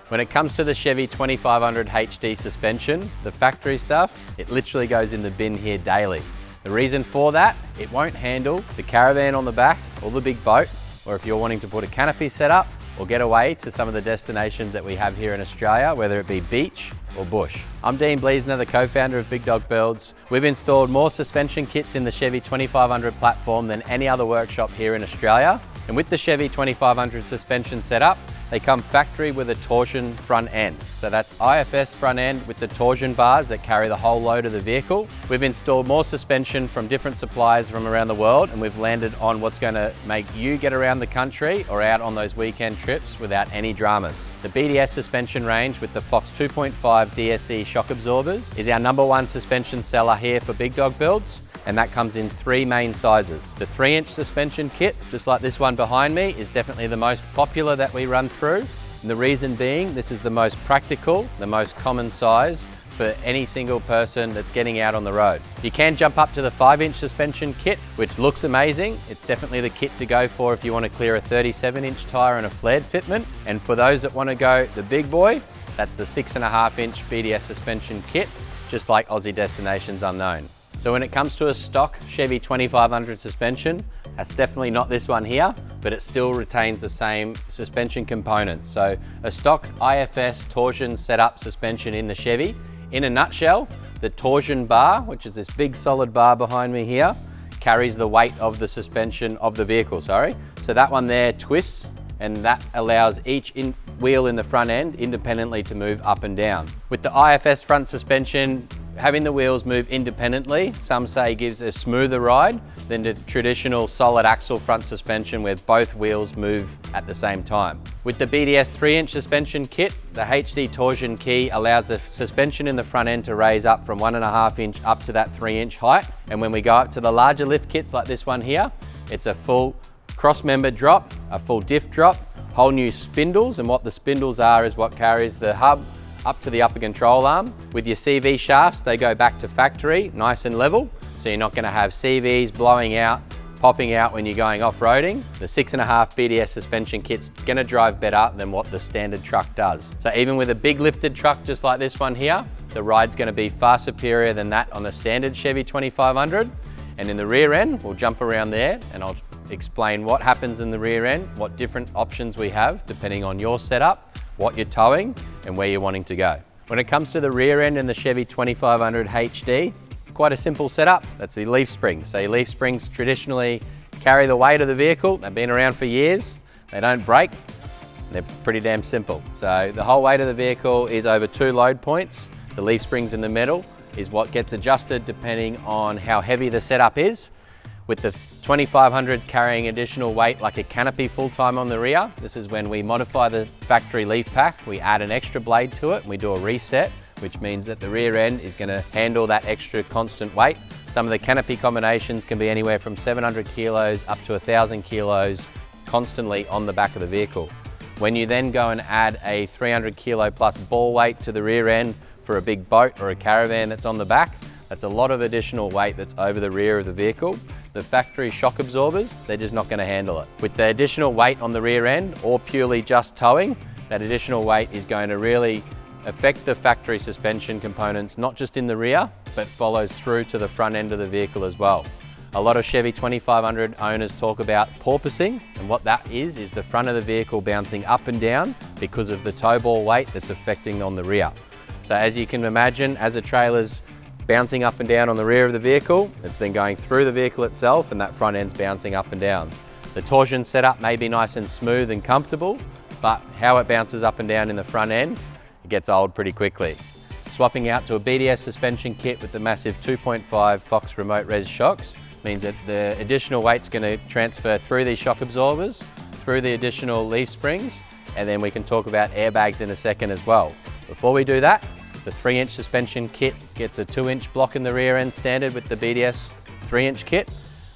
When it comes to the Chevy 2500 HD suspension, the factory stuff, it literally goes in the bin here daily. The reason for that, it won't handle the caravan on the back or the big boat, or if you're wanting to put a canopy setup or get away to some of the destinations that we have here in Australia, whether it be beach or bush. I'm Dean Bliesner, the co-founder of Big Dog Builds. We've installed more suspension kits in the Chevy 2500 platform than any other workshop here in Australia. And with the Chevy 2500 suspension setup, they come factory with a torsion front end. So that's IFS front end with the torsion bars that carry the whole load of the vehicle. We've installed more suspension from different suppliers from around the world, and we've landed on what's going to make you get around the country or out on those weekend trips without any dramas. The BDS suspension range with the Fox 2.5 DSE shock absorbers is our #1 suspension seller here for Big Dog Builds. And that comes in 3 main sizes. The 3-inch suspension kit, just like this one behind me, is definitely the most popular that we run through. And the reason being, this is the most practical, the most common size for any single person that's getting out on the road. You can jump up to the 5-inch suspension kit, which looks amazing. It's definitely the kit to go for if you want to clear a 37-inch tire and a flared fitment. And for those that want to go the big boy, that's the 6.5-inch BDS suspension kit, just like Aussie Destinations Unknown. So when it comes to a stock Chevy 2500 suspension, that's definitely not this one here, but it still retains the same suspension components. So a stock IFS torsion setup suspension in the Chevy. In a nutshell, the torsion bar, which is this big solid bar behind me here, carries the weight of the suspension of the vehicle, So that one there twists, and that allows each wheel in the front end independently to move up and down. With the IFS front suspension, having the wheels move independently, some say gives a smoother ride than the traditional solid axle front suspension where both wheels move at the same time. With the BDS 3-inch suspension kit, the HD torsion key allows the suspension in the front end to raise up from 1.5 inch up to that 3-inch height. And when we go up to the larger lift kits like this one here, it's a full cross-member drop, a full diff drop, whole new spindles, and what the spindles are is what carries the hub up to the upper control arm. With your CV shafts, they go back to factory, nice and level, so you're not going to have CVs blowing out, popping out when you're going off-roading. The 6.5 BDS suspension kit's going to drive better than what the standard truck does. So even with a big lifted truck just like this one here, the ride's going to be far superior than that on the standard Chevy 2500. And in the rear end, we'll jump around there and I'll explain what happens in the rear end, what different options we have depending on your setup, what you're towing, and where you're wanting to go. When it comes to the rear end in the Chevy 2500 HD, quite a simple setup. That's the leaf springs. So your leaf springs traditionally carry the weight of the vehicle. They've been around for years. They don't break. They're pretty damn simple. So the whole weight of the vehicle is over 2 load points. The leaf springs in the middle is what gets adjusted depending on how heavy the setup is. With the 2500s carrying additional weight like a canopy full-time on the rear, this is when we modify the factory leaf pack, we add an extra blade to it and we do a reset, which means that the rear end is going to handle that extra constant weight. Some of the canopy combinations can be anywhere from 700 kilos up to 1,000 kilos constantly on the back of the vehicle. When you then go and add a 300 kilo plus ball weight to the rear end for a big boat or a caravan that's on the back, that's a lot of additional weight that's over the rear of the vehicle. The factory shock absorbers, they're just not going to handle it. With the additional weight on the rear end or purely just towing, that additional weight is going to really affect the factory suspension components, not just in the rear, but follows through to the front end of the vehicle as well. A lot of Chevy 2500 owners talk about porpoising, and what that is the front of the vehicle bouncing up and down because of the tow ball weight that's affecting on the rear. So as you can imagine, as a trailer's bouncing up and down on the rear of the vehicle, it's then going through the vehicle itself and that front end's bouncing up and down. The torsion setup may be nice and smooth and comfortable, but how it bounces up and down in the front end, it gets old pretty quickly. Swapping out to a BDS suspension kit with the massive 2.5 Fox remote-res shocks means that the additional weight's going to transfer through these shock absorbers, through the additional leaf springs, and then we can talk about airbags in a second as well. Before we do that, the 3-inch suspension kit gets a 2-inch block in the rear end standard with the BDS 3-inch kit.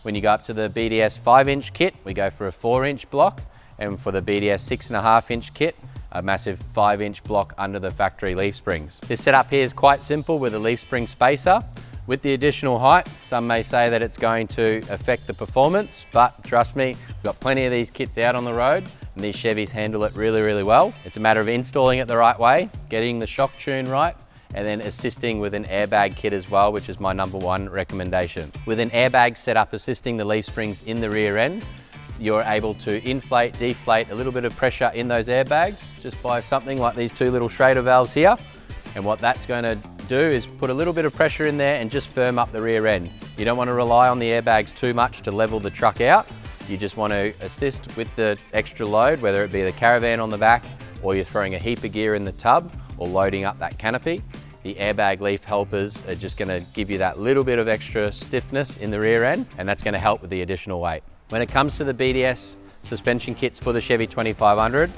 When you go up to the BDS 5-inch kit, we go for a 4-inch block, and for the BDS 6.5-inch kit, a massive 5-inch block under the factory leaf springs. This setup here is quite simple with a leaf spring spacer. With the additional height, some may say that it's going to affect the performance, but trust me, we've got plenty of these kits out on the road and these Chevys handle it really, really well. It's a matter of installing it the right way, getting the shock tune right, and then assisting with an airbag kit as well, which is my #1 recommendation. With an airbag setup assisting the leaf springs in the rear end, you're able to inflate, deflate a little bit of pressure in those airbags just by something like these 2 little Schrader valves here. And what that's going to do is put a little bit of pressure in there and just firm up the rear end. You don't want to rely on the airbags too much to level the truck out. You just want to assist with the extra load, whether it be the caravan on the back, or you're throwing a heap of gear in the tub, or loading up that canopy. The airbag leaf helpers are just going to give you that little bit of extra stiffness in the rear end, and that's going to help with the additional weight. When it comes to the BDS suspension kits for the Chevy 2500,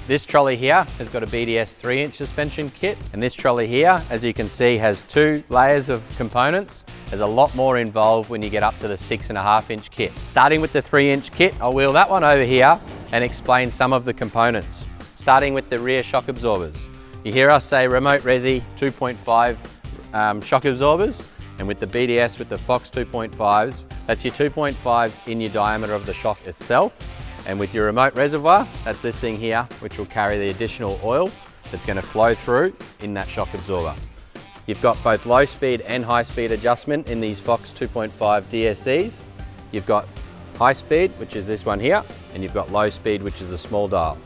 this trolley here has got a BDS 3-inch suspension kit, and this trolley here, as you can see, has 2 layers of components. There's a lot more involved when you get up to the 6.5-inch kit. Starting with the 3-inch kit, I'll wheel that one over here and explain some of the components. Starting with the rear shock absorbers. You hear us say remote resi 2.5 shock absorbers, and with the BDS, with the Fox 2.5s, that's your 2.5s in your diameter of the shock itself. And with your remote reservoir, that's this thing here, which will carry the additional oil that's going to flow through in that shock absorber. You've got both low speed and high speed adjustment in these Fox 2.5 DSCs. You've got high speed, which is this one here, and you've got low speed, which is a small dial.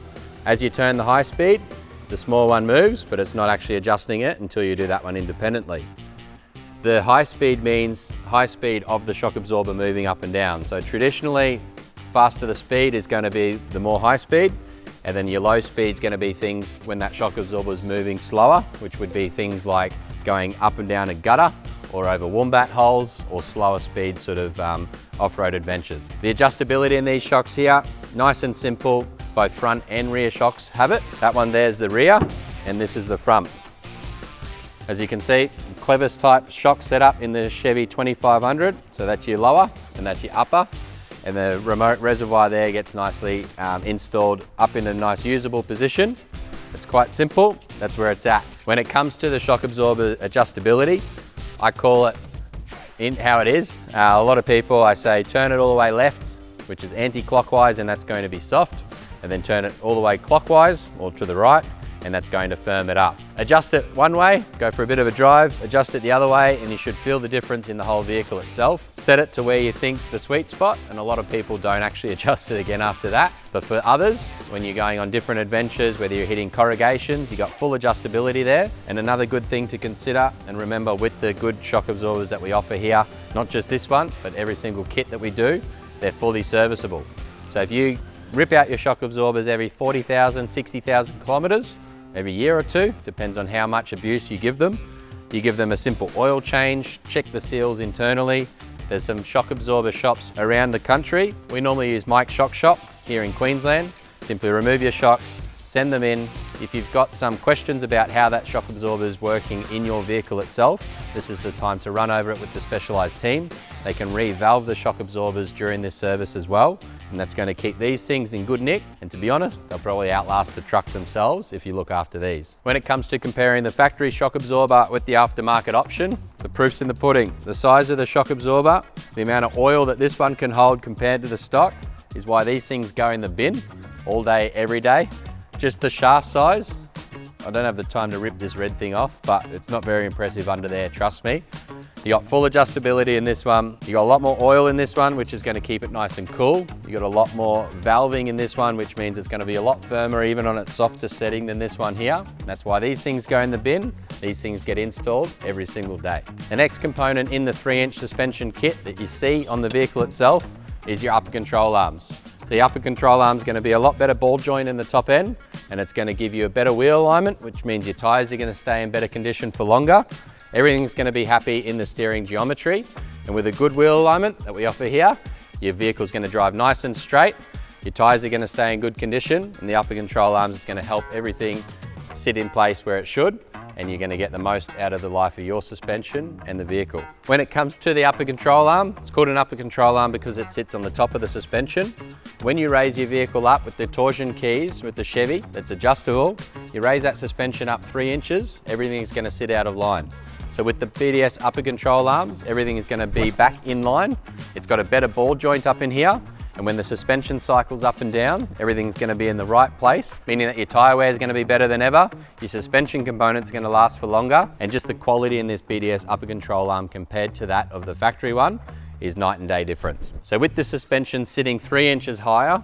As you turn the high speed, the small one moves, but it's not actually adjusting it until you do that one independently. The high speed means high speed of the shock absorber moving up and down. So traditionally, faster the speed is going to be the more high speed, and then your low speed is going to be things when that shock absorber is moving slower, which would be things like going up and down a gutter or over wombat holes, or slower speed sort of off-road adventures. The adjustability in these shocks here, nice and simple. Both front and rear shocks have it. That one there's the rear, and this is the front. As you can see, clevis type shock setup in the Chevy 2500. So that's your lower and that's your upper. And the remote reservoir there gets nicely installed up in a nice usable position. It's quite simple, that's where it's at. When it comes to the shock absorber adjustability, I call it in how it is. A lot of people, I say turn it all the way left, which is anti-clockwise, and that's going to be soft. And then turn it all the way clockwise or to the right, and that's going to firm it up. Adjust it one way, go for a bit of a drive, adjust it the other way, and you should feel the difference in the whole vehicle itself. Set it to where you think the sweet spot, and a lot of people don't actually adjust it again after that. But for others, when you're going on different adventures, whether you're hitting corrugations, you got full adjustability there. And another good thing to consider and remember with the good shock absorbers that we offer here, not just this one, but every single kit that we do, they're fully serviceable. So if you rip out your shock absorbers every 40,000, 60,000 kilometers, every year or two, depends on how much abuse you give them. You give them a simple oil change, check the seals internally. There's some shock absorber shops around the country. We normally use Mike's Shock Shop here in Queensland. Simply remove your shocks, send them in. If you've got some questions about how that shock absorber is working in your vehicle itself, this is the time to run over it with the specialised team. They can re-valve the shock absorbers during this service as well, and that's going to keep these things in good nick, and to be honest, they'll probably outlast the truck themselves if you look after these. When it comes to comparing the factory shock absorber with the aftermarket option, the proof's in the pudding. The size of the shock absorber, the amount of oil that this one can hold compared to the stock, is why these things go in the bin all day, every day. Just the shaft size, I don't have the time to rip this red thing off, but it's not very impressive under there, trust me. You got full adjustability in this one. You got a lot more oil in this one, which is going to keep it nice and cool. You got a lot more valving in this one, which means it's going to be a lot firmer even on its softer setting than this one here. That's why these things go in the bin. These things get installed every single day. The next component in the 3-inch suspension kit that you see on the vehicle itself is your upper control arms. The upper control arm is going to be a lot better ball joint in the top end, and it's going to give you a better wheel alignment, which means your tyres are going to stay in better condition for longer. Everything's going to be happy in the steering geometry, and with a good wheel alignment that we offer here, your vehicle's going to drive nice and straight, your tyres are going to stay in good condition, and the upper control arms is going to help everything sit in place where it should, and you're going to get the most out of the life of your suspension and the vehicle. When it comes to the upper control arm, it's called an upper control arm because it sits on the top of the suspension. When you raise your vehicle up with the Torsion keys with the Chevy that's adjustable, you raise that suspension up 3 inches, everything's going to sit out of line. So with the BDS upper control arms, everything is going to be back in line. It's got a better ball joint up in here. And when the suspension cycles up and down, everything's going to be in the right place, meaning that your tyre wear is going to be better than ever, your suspension components are going to last for longer, and just the quality in this BDS upper control arm compared to that of the factory one is night and day difference. So with the suspension sitting 3 inches higher,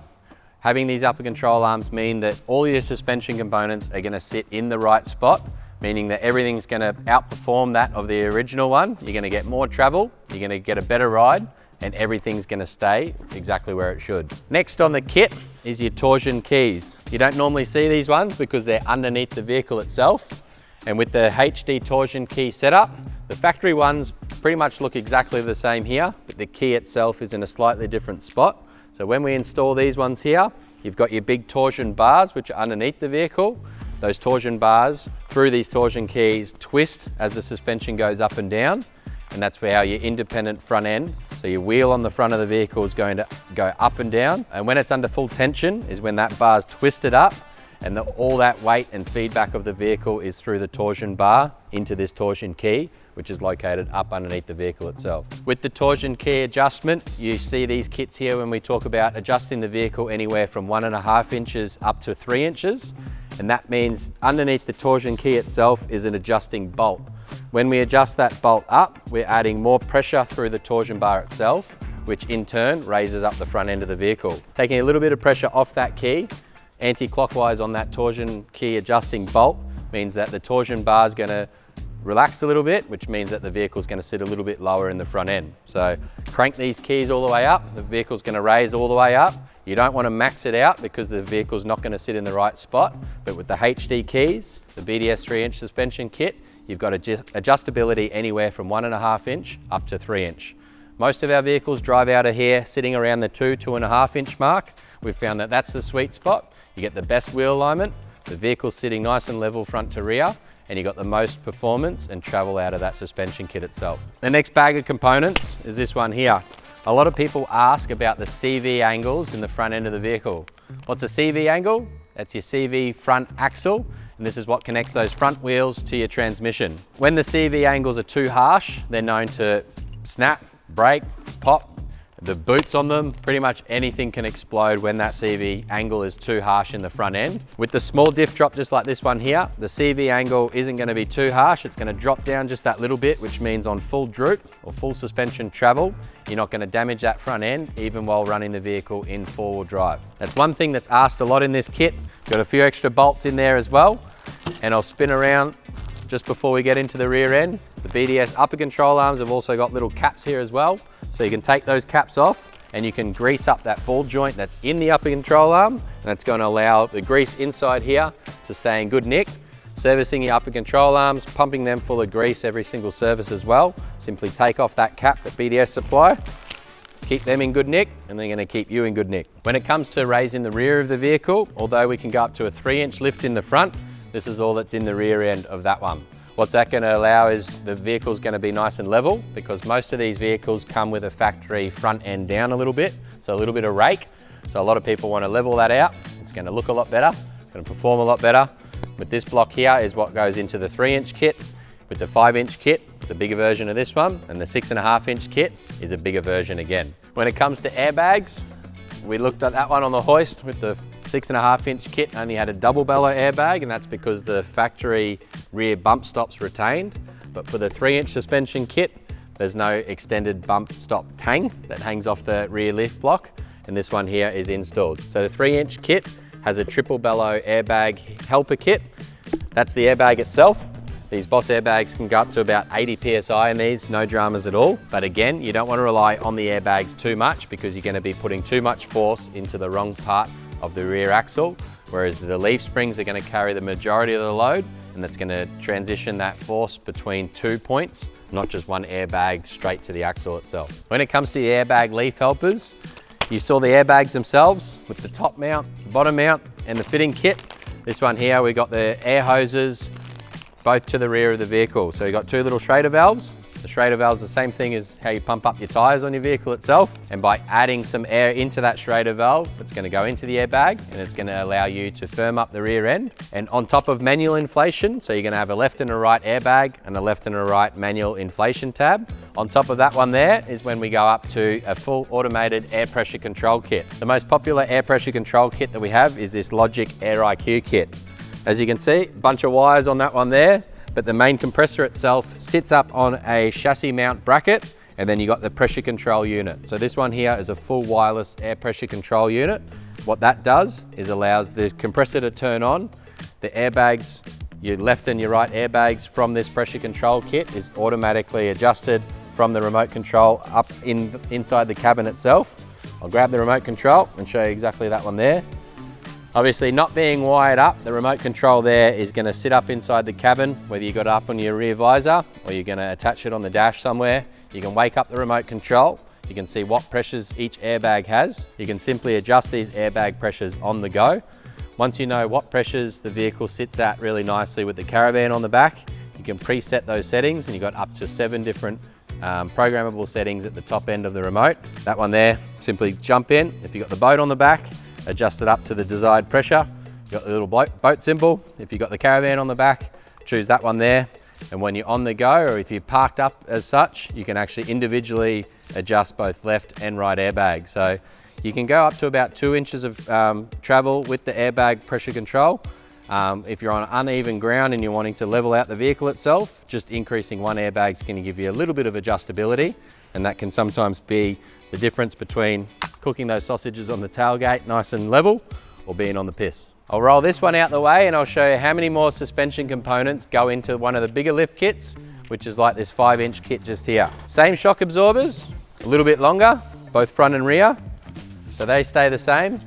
having these upper control arms mean that all your suspension components are going to sit in the right spot, meaning that everything's going to outperform that of the original one. You're going to get more travel, you're going to get a better ride, and everything's going to stay exactly where it should. Next on the kit is your torsion keys. You don't normally see these ones because they're underneath the vehicle itself. And with the HD torsion key setup, the factory ones pretty much look exactly the same here, but the key itself is in a slightly different spot. So when we install these ones here, you've got your big torsion bars which are underneath the vehicle. Those torsion bars, through these torsion keys, twist as the suspension goes up and down, and that's where your independent front end, so your wheel on the front of the vehicle is going to go up and down, and when it's under full tension is when that bar is twisted up, and all that weight and feedback of the vehicle is through the torsion bar into this torsion key, which is located up underneath the vehicle itself. With the torsion key adjustment, you see these kits here when we talk about adjusting the vehicle anywhere from 1.5 inches up to 3 inches, and that means underneath the torsion key itself is an adjusting bolt. When we adjust that bolt up, we're adding more pressure through the torsion bar itself, which in turn raises up the front end of the vehicle. Taking a little bit of pressure off that key, anti-clockwise on that torsion key adjusting bolt, means that the torsion bar is going to relax a little bit, which means that the vehicle is going to sit a little bit lower in the front end. So crank these keys all the way up, the vehicle's going to raise all the way up. You don't want to max it out because the vehicle's not going to sit in the right spot, but with the HD keys, the BDS 3-inch suspension kit, you've got adjustability anywhere from 1.5 inch up to 3 inch. Most of our vehicles drive out of here sitting around the 2.5 inch mark. We've found that that's the sweet spot. You get the best wheel alignment, the vehicle's sitting nice and level front to rear, and you got the most performance and travel out of that suspension kit itself. The next bag of components is this one here. A lot of people ask about the CV angles in the front end of the vehicle. What's a CV angle? That's your CV front axle, and this is what connects those front wheels to your transmission. When the CV angles are too harsh, they're known to snap, break, pop. The boots on them, pretty much anything can explode when that CV angle is too harsh in the front end. With the small diff drop just like this one here, the CV angle isn't going to be too harsh. It's going to drop down just that little bit, which means on full droop or full suspension travel, you're not going to damage that front end even while running the vehicle in four-wheel drive. That's one thing that's asked a lot in this kit. Got a few extra bolts in there as well, and I'll spin around just before we get into the rear end. The BDS upper control arms have also got little caps here as well, so you can take those caps off and you can grease up that ball joint that's in the upper control arm, and that's going to allow the grease inside here to stay in good nick. Servicing your upper control arms, pumping them full of grease every single service as well. Simply take off that cap that BDS supply, keep them in good nick, and they're going to keep you in good nick. When it comes to raising the rear of the vehicle, although we can go up to a 3-inch lift in the front, this is all that's in the rear end of that one. What that's going to allow is the vehicle's going to be nice and level, because most of these vehicles come with a factory front end down a little bit, so a little bit of rake. So a lot of people want to level that out. It's going to look a lot better, it's going to perform a lot better. But this block here is what goes into the 3-inch kit. With the 5-inch kit, it's a bigger version of this one, and the 6.5-inch kit is a bigger version again. When it comes to airbags, we looked at that one on the hoist with the 6.5-inch kit, only had a double bellow airbag, and that's because the factory rear bump stops retained. But for the 3-inch suspension kit, there's no extended bump stop tang that hangs off the rear lift block, and this one here is installed. So the 3-inch kit has a triple bellow airbag helper kit. That's the airbag itself. These Boss airbags can go up to about 80 PSI in these, no dramas at all. But again, you don't want to rely on the airbags too much, because you're going to be putting too much force into the wrong part of the rear axle, whereas the leaf springs are going to carry the majority of the load, and that's going to transition that force between 2 points, not just one airbag straight to the axle itself. When it comes to the airbag leaf helpers, you saw the airbags themselves with the top mount, the bottom mount, and the fitting kit. This one here, we got the air hoses both to the rear of the vehicle. So you got two little Schrader valves The Schrader valve is the same thing as how you pump up your tires on your vehicle itself. And by adding some air into that Schrader valve, it's going to go into the airbag and it's going to allow you to firm up the rear end. And on top of manual inflation, so you're going to have a left and a right airbag and a left and a right manual inflation tab. On top of that one there is when we go up to a full automated air pressure control kit. The most popular air pressure control kit that we have is this Logic Air IQ kit. As you can see, a bunch of wires on that one there, but the main compressor itself sits up on a chassis mount bracket, and then you got the pressure control unit. So this one here is a full wireless air pressure control unit. What that does is allows the compressor to turn on. The airbags, your left and your right airbags from this pressure control kit is automatically adjusted from the remote control up inside the cabin itself. I'll grab the remote control and show you exactly that one there. Obviously, not being wired up, the remote control there is going to sit up inside the cabin, whether you got it up on your rear visor or you're going to attach it on the dash somewhere. You can wake up the remote control. You can see what pressures each airbag has. You can simply adjust these airbag pressures on the go. Once you know what pressures the vehicle sits at really nicely with the caravan on the back, you can preset those settings, and you've got up to 7 different programmable settings at the top end of the remote. That one there, simply jump in. If you've got the boat on the back, adjust it up to the desired pressure. You've got the little boat symbol. If you've got the caravan on the back, choose that one there. And when you're on the go, or if you're parked up as such, you can actually individually adjust both left and right airbag. So you can go up to about 2 inches of travel with the airbag pressure control. If you're on uneven ground and you're wanting to level out the vehicle itself, just increasing one airbag is going to give you a little bit of adjustability, and that can sometimes be the difference between cooking those sausages on the tailgate nice and level or being on the piss. I'll roll this one out the way and I'll show you how many more suspension components go into one of the bigger lift kits, which is like this 5-inch kit just here. Same shock absorbers, a little bit longer, both front and rear, so they stay the same.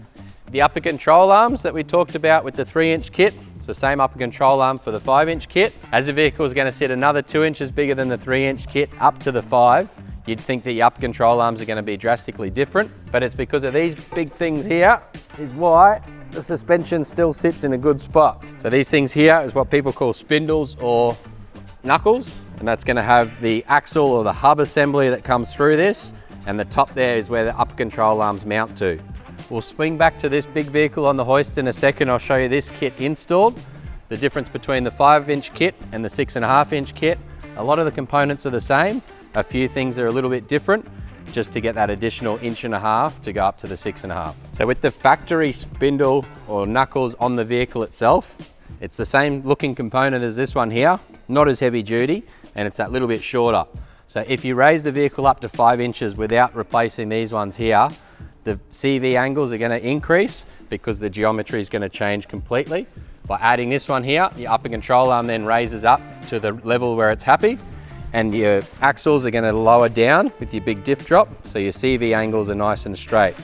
The upper control arms that we talked about with the 3-inch kit, it's the same upper control arm for the 5-inch kit. As the vehicle is going to sit another 2 inches bigger than the 3-inch kit up to the 5, you'd think that your upper control arms are going to be drastically different, but it's because of these big things here is why the suspension still sits in a good spot. So these things here is what people call spindles or knuckles, and that's going to have the axle or the hub assembly that comes through this, and the top there is where the upper control arms mount to. We'll swing back to this big vehicle on the hoist in a second. I'll show you this kit installed, the difference between the 5-inch kit and the 6.5-inch kit. A lot of the components are the same. A few things are a little bit different, just to get that additional 1.5 inches to go up to the 6.5. So with the factory spindle or knuckles on the vehicle itself, it's the same looking component as this one here, not as heavy duty, and it's that little bit shorter. So if you raise the vehicle up to 5 inches without replacing these ones here, the CV angles are going to increase because the geometry is going to change completely. By adding this one here, your upper control arm then raises up to the level where it's happy, and your axles are going to lower down with your big diff drop, so your CV angles are nice and straight.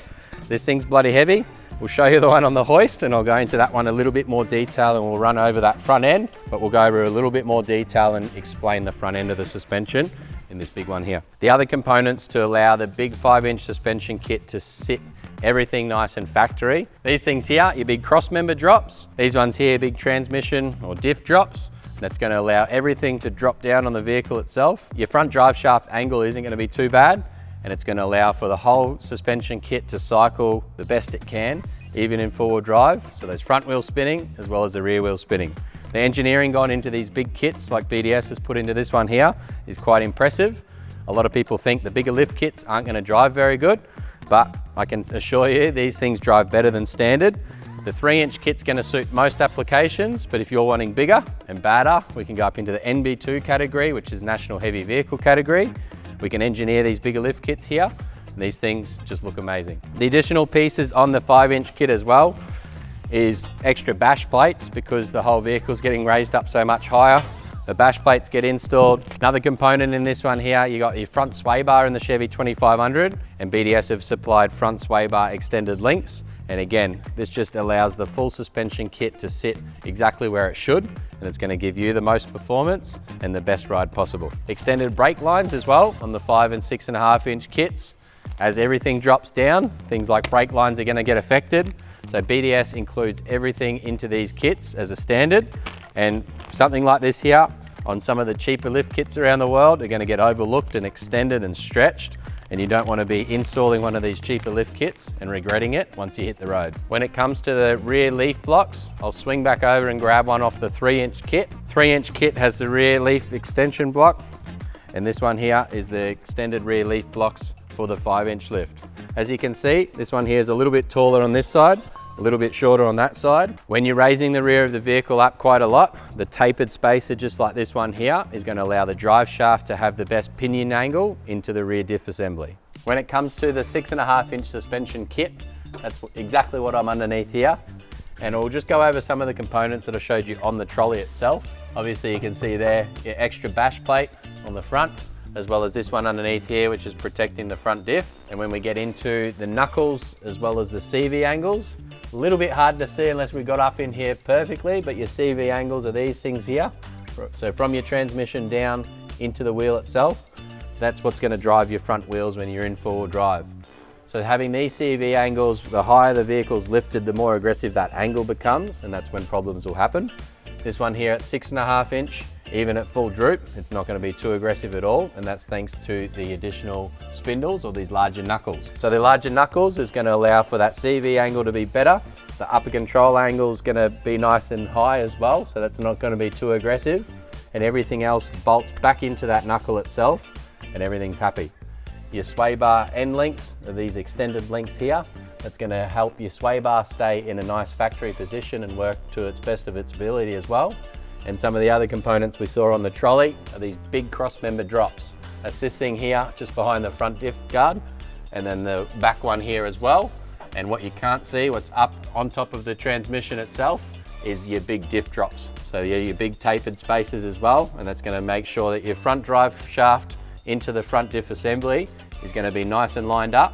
This thing's bloody heavy. We'll show you the one on the hoist, and I'll go into that one a little bit more detail, and we'll run over that front end, but we'll go over a little bit more detail and explain the front end of the suspension in this big one here. The other components to allow the big 5-inch suspension kit to sit everything nice and factory. These things here, your big cross member drops. These ones here, big transmission or diff drops. That's going to allow everything to drop down on the vehicle itself. Your front drive shaft angle isn't going to be too bad, and it's going to allow for the whole suspension kit to cycle the best it can, even in forward drive. So those front wheel spinning as well as the rear wheel spinning. The engineering gone into these big kits like BDS has put into this one here is quite impressive. A lot of people think the bigger lift kits aren't going to drive very good, but I can assure you these things drive better than standard. The 3-inch kit's going to suit most applications, but if you're wanting bigger and badder, we can go up into the NB2 category, which is National Heavy Vehicle category. We can engineer these bigger lift kits here, and these things just look amazing. The additional pieces on the 5-inch kit as well is extra bash plates, because the whole vehicle's getting raised up so much higher. The bash plates get installed. Another component in this one here, you got your front sway bar in the Chevy 2500, and BDS have supplied front sway bar extended links. And again, this just allows the full suspension kit to sit exactly where it should, and it's going to give you the most performance and the best ride possible. Extended brake lines as well on the 5 and 6.5-inch kits. As everything drops down, things like brake lines are going to get affected. So BDS includes everything into these kits as a standard, and something like this here on some of the cheaper lift kits around the world are going to get overlooked and extended and stretched, and you don't want to be installing one of these cheaper lift kits and regretting it once you hit the road. When it comes to the rear leaf blocks, I'll swing back over and grab one off the 3-inch kit. 3-inch kit has the rear leaf extension block, and this one here is the extended rear leaf blocks for the 5-inch lift. As you can see, this one here is a little bit taller on this side, a little bit shorter on that side. When you're raising the rear of the vehicle up quite a lot, the tapered spacer, just like this one here, is going to allow the drive shaft to have the best pinion angle into the rear diff assembly. When it comes to the 6.5-inch suspension kit, that's exactly what I'm underneath here. And we'll just go over some of the components that I showed you on the trolley itself. Obviously you can see there your extra bash plate on the front, as well as this one underneath here, which is protecting the front diff. And when we get into the knuckles, as well as the CV angles, a little bit hard to see unless we got up in here perfectly, but your CV angles are these things here. So from your transmission down into the wheel itself, that's what's going to drive your front wheels when you're in four-wheel drive. So having these CV angles, the higher the vehicle's lifted, the more aggressive that angle becomes, and that's when problems will happen. This one here at 6.5-inch, even at full droop, it's not going to be too aggressive at all, and that's thanks to the additional spindles or these larger knuckles. So the larger knuckles is going to allow for that CV angle to be better. The upper control angle is going to be nice and high as well, so that's not going to be too aggressive, and everything else bolts back into that knuckle itself, and everything's happy. Your sway bar end links are these extended links here. That's going to help your sway bar stay in a nice factory position and work to its best of its ability as well. And some of the other components we saw on the trolley are these big cross member drops. That's this thing here just behind the front diff guard, and then the back one here as well. And what you can't see, what's up on top of the transmission itself, is your big diff drops. So your big tapered spacers as well, and that's going to make sure that your front drive shaft into the front diff assembly is going to be nice and lined up.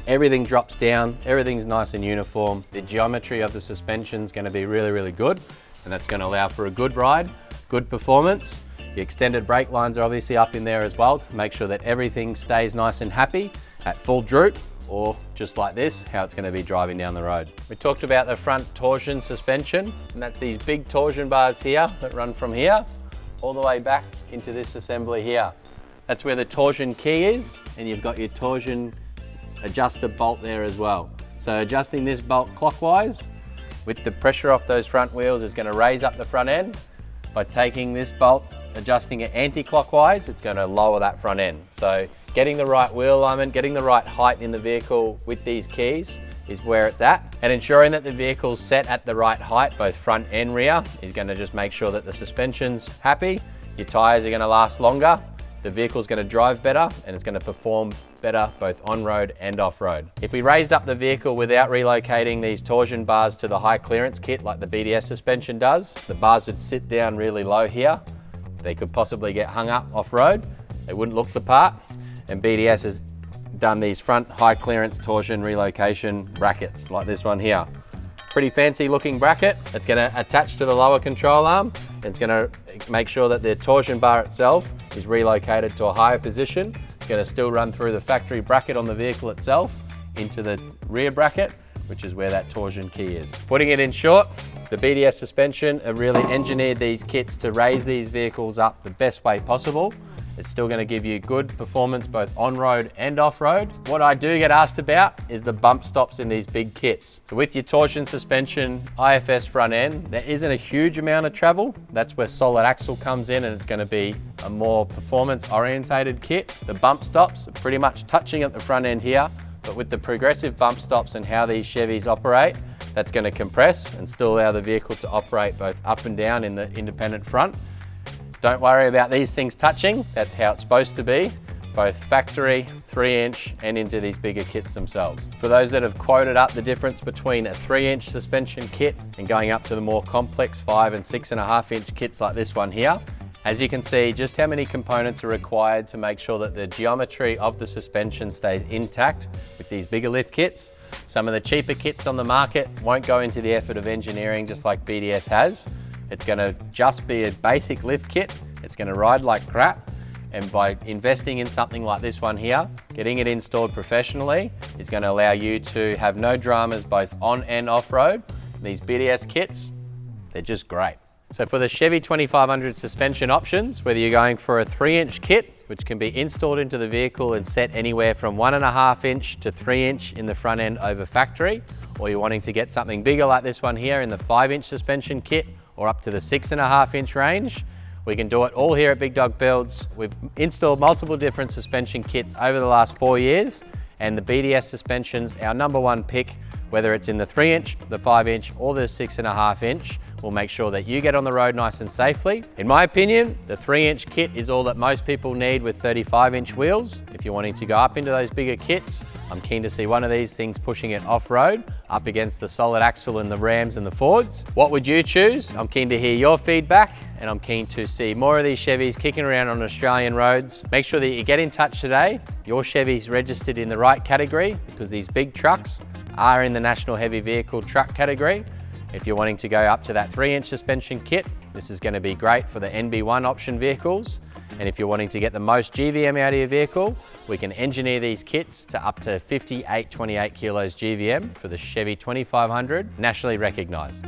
Everything drops down, everything's nice and uniform. The geometry of the suspension is going to be really, really good, and that's going to allow for a good ride, good performance. The extended brake lines are obviously up in there as well to make sure that everything stays nice and happy at full droop, or just like this, how it's going to be driving down the road. We talked about the front torsion suspension, and that's these big torsion bars here that run from here all the way back into this assembly here. That's where the torsion key is, and you've got your torsion adjuster bolt there as well. So adjusting this bolt clockwise with the pressure off those front wheels is going to raise up the front end. By taking this bolt, adjusting it anti-clockwise, it's going to lower that front end. So getting the right wheel alignment, getting the right height in the vehicle with these keys is where it's at, and ensuring that the vehicle's set at the right height, both front and rear, is going to just make sure that the suspension's happy, your tires are going to last longer, the vehicle's going to drive better, and it's going to perform better both on-road and off-road. If we raised up the vehicle without relocating these torsion bars to the high clearance kit like the BDS suspension does, the bars would sit down really low here. They could possibly get hung up off-road. They wouldn't look the part, and BDS has done these front high clearance torsion relocation brackets like this one here. Pretty fancy looking bracket. It's going to attach to the lower control arm. It's going to make sure that the torsion bar itself is relocated to a higher position. It's going to still run through the factory bracket on the vehicle itself into the rear bracket, which is where that torsion key is. Putting it in short, the BDS suspension have really engineered these kits to raise these vehicles up the best way possible. It's still going to give you good performance both on-road and off-road. What I do get asked about is the bump stops in these big kits. So with your torsion suspension, IFS front end, there isn't a huge amount of travel. That's where solid axle comes in, and it's going to be a more performance-orientated kit. The bump stops are pretty much touching at the front end here, but with the progressive bump stops and how these Chevys operate, that's going to compress and still allow the vehicle to operate both up and down in the independent front. Don't worry about these things touching. That's how it's supposed to be, both factory, 3-inch, and into these bigger kits themselves. For those that have quoted up the difference between a 3-inch suspension kit and going up to the more complex 5 and 6.5-inch kits like this one here, as you can see just how many components are required to make sure that the geometry of the suspension stays intact with these bigger lift kits. Some of the cheaper kits on the market won't go into the effort of engineering just like BDS has. It's going to just be a basic lift kit. It's going to ride like crap. And by investing in something like this one here, getting it installed professionally is going to allow you to have no dramas both on and off road. These BDS kits, they're just great. So for the Chevy 2500 suspension options, whether you're going for a 3-inch kit, which can be installed into the vehicle and set anywhere from 1.5 inch to 3 inch in the front end over factory, or you're wanting to get something bigger like this one here in the 5-inch suspension kit, or up to the 6.5 inch range, we can do it all here at Big Dog Builds. We've installed multiple different suspension kits over the last 4 years, and the BDS suspension's our #1 pick, whether it's in the 3-inch, the 5-inch, or the 6.5 inch. We'll make sure that you get on the road nice and safely. In my opinion, the 3-inch kit is all that most people need with 35-inch wheels. If you're wanting to go up into those bigger kits, I'm keen to see one of these things pushing it off-road, up against the solid axle and the Rams and the Fords. What would you choose? I'm keen to hear your feedback, and I'm keen to see more of these Chevys kicking around on Australian roads. Make sure that you get in touch today. Your Chevy's registered in the right category, because these big trucks are in the National Heavy Vehicle Truck category. If you're wanting to go up to that 3-inch suspension kit, this is going to be great for the NB1 option vehicles. And if you're wanting to get the most GVM out of your vehicle, we can engineer these kits to up to 58-28 kilos GVM for the Chevy 2500, nationally recognised.